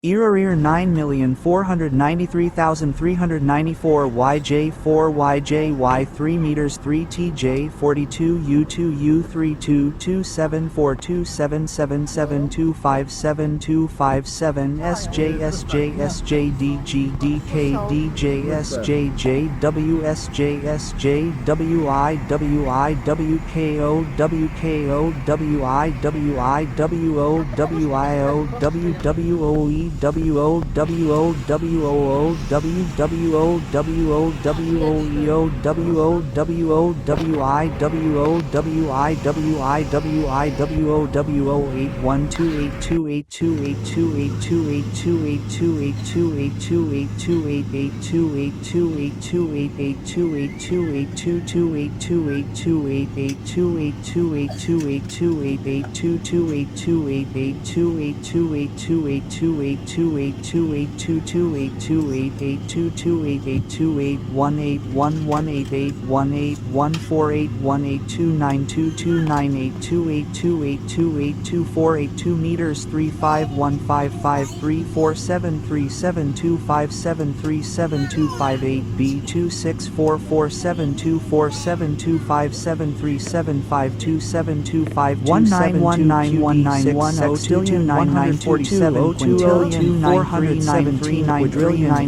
Ear 9,493,394 YJ4 YJY 3 meters 3 TJ 42 U2 U32 2742777257257 SJ SJ SJ DG DK DJ SJ JW SJ SJ WI WI WKO WKO WI WI WO WIO WWOE WO WO WOO WWO WO WOEO WO WO WI WO WI WI WI WO WO 8128282828282828282828282828282828282828282828282828282828282828282828282828282828282828282828282828282828282828282828282828282828282828282828282828282828282828282828282828282828282828282828282828282828282828282818 meters 351553473725737257258 B26447247252735272519191910 sextillion 947 quintillion 473 trillion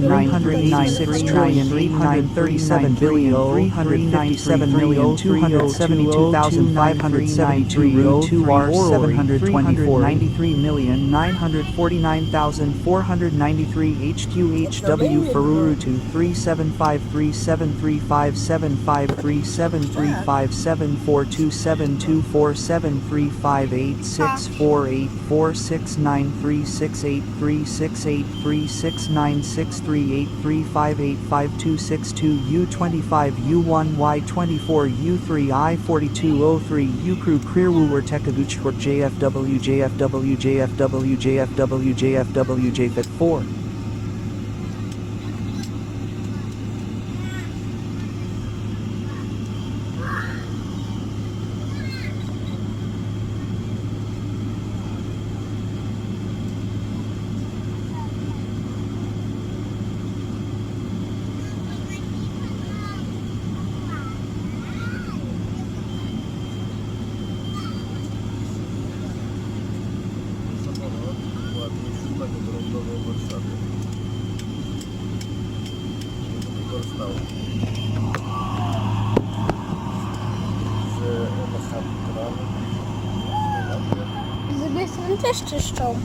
337 billion 357,272,572 2 R 724 93,949,493 HQHW Fururutu 3753735742683683683696383585262 U25 U1 Y24 U3 I4203 Ukru Kriru Tekaguchkort JFW JFW JFW JFW JFW JFit4 Z drugiej strony też czyszczą.